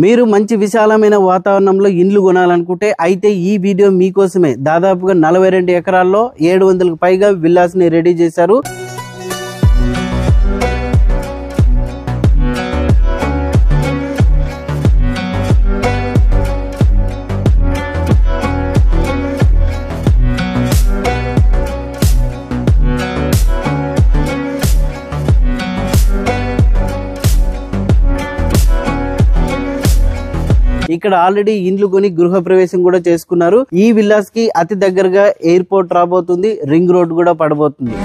మీరు మంచి విశాలమైన వాతావరణంలో ఇండ్లు కొనాలనుకుంటే అయితే ఈ వీడియో మీకోసమే. దాదాపుగా 42 ఎకరాల్లో 700కు పైగా విల్లాస్ ని రెడీ చేశారు. ఇక్కడ ఆల్రెడీ ఇండ్లు కొని గృహ ప్రవేశం కూడా చేసుకున్నారు. ఈ విల్లాస్ కి అతి దగ్గరగా ఎయిర్పోర్ట్ రాబోతుంది, రింగ్ రోడ్ కూడా పడబోతుంది.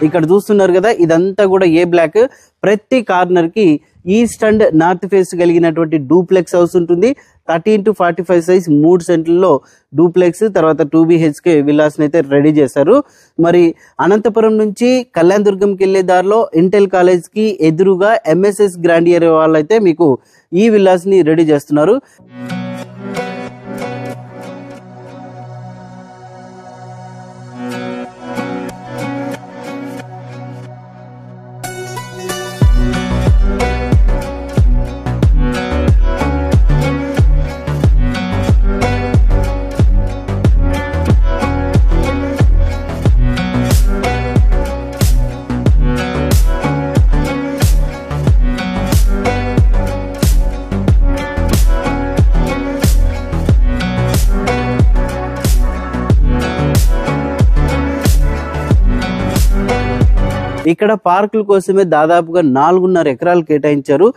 ఇక్కడ చూస్తున్నారు కదా, ఇదంతా కూడా ఏ బ్లాక్. ప్రతి కార్నర్ కి ఈస్ట్ అండ్ నార్త్ ఫేస్ కలిగినటువంటి డూప్లెక్స్ హౌస్ ఉంటుంది. 13-45 సైజ్ 3 సెంట్లలో డూప్లెక్స్, తర్వాత 2 BHK విల్లాస్ అయితే రెడీ చేశారు. మరి అనంతపురం నుంచి కళ్యాణ్ దుర్గంకి వెళ్లే దారిలో ఇంటెల్ కాలేజ్ కి ఎదురుగా MSS గ్రాండియర్ వాళ్ళైతే మీకు ఈ విల్లాస్ ని రెడీ చేస్తున్నారు. ఇక్కడ పార్కుల కోసమే దాదాపుగా 4.5 ఎకరాలు కేటాయించారు.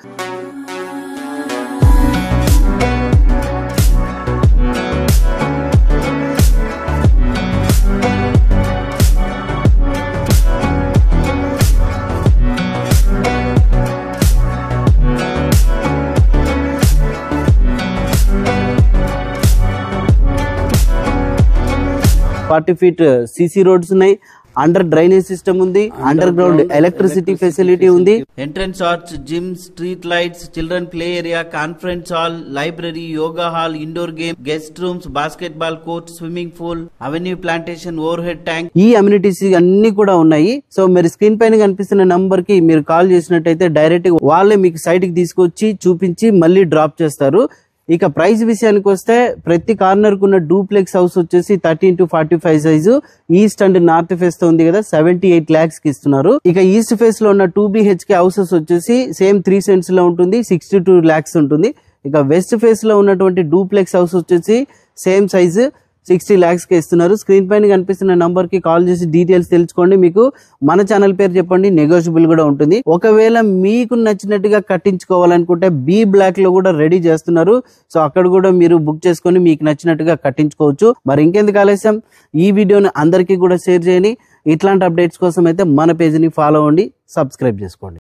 $40 feet CC రోడ్స్ ఉన్నాయి. అండర్ డ్రైనేజ్ సిస్టమ్ ఉంది. అండర్ గ్రౌండ్ ఎలక్ట్రిసిటీ ఫెసిలిటీ ఉంది. Entrance arch, gym, street lights, children play area, conference hall, library, yoga hall, indoor game, guest rooms, basketball court, swimming pool, avenue plantation, overhead tank, ఈ amenities అన్ని కూడా ఉన్నాయి. So మీరు screen పైన కనిపిస్తున్న number కి మీరు కాల్ చేసినట్టయితే డైరెక్ట్ గా వాళ్ళే మీకు సైట్ కి తీసుకొచ్చి చూపించి మళ్ళీ డ్రాప్ చేస్తారు. ఇక ప్రైస్ విషయానికి వస్తే ప్రతి కార్నర్ కున్న డూప్లెక్స్ హౌస్ వచ్చేసి 13-45 size east and north face తో ఉంది కదా, 78 lakhs కి ఇస్తున్నారు. ఇక ఈస్ట్ ఫేస్ లో ఉన్న 2 BHK హౌసెస్ వచ్చేసి సేమ్ 3 cents లో ఉంటుంది, 62 lakhs ఉంటుంది. ఇక వెస్ట్ ఫేస్ లో ఉన్నటువంటి డూప్లెక్స్ హౌస్ వచ్చేసి సేమ్ సైజు 60 lakhs కి ఇస్తున్నారు. స్క్రీన్ పైన కనిపిస్తున్న నంబర్ కి కాల్ చేసి డీటెయిల్స్ తెలుసుకోండి. మీకు మన ఛానల్ పేరు చెప్పండి, నెగోషియబుల్ కూడా ఉంటుంది. ఒకవేళ మీకు నచ్చినట్టుగా కట్టించుకోవాలనుకుంటే B బ్లాక్ లో కూడా రెడీ చేస్తున్నారు. సో అక్కడ కూడా మీరు బుక్ చేసుకొని మీకు నచ్చినట్టుగా కట్టించుకోవచ్చు. మరి ఇంకెందుకు ఆలస్యం, ఈ వీడియోని అందరికీ కూడా షేర్ చేయండి. ఇట్లాంటి అప్డేట్స్ కోసం అయితే మన పేజ్ ని ఫాలో అవ్వండి, సబ్స్క్రైబ్ చేసుకోండి.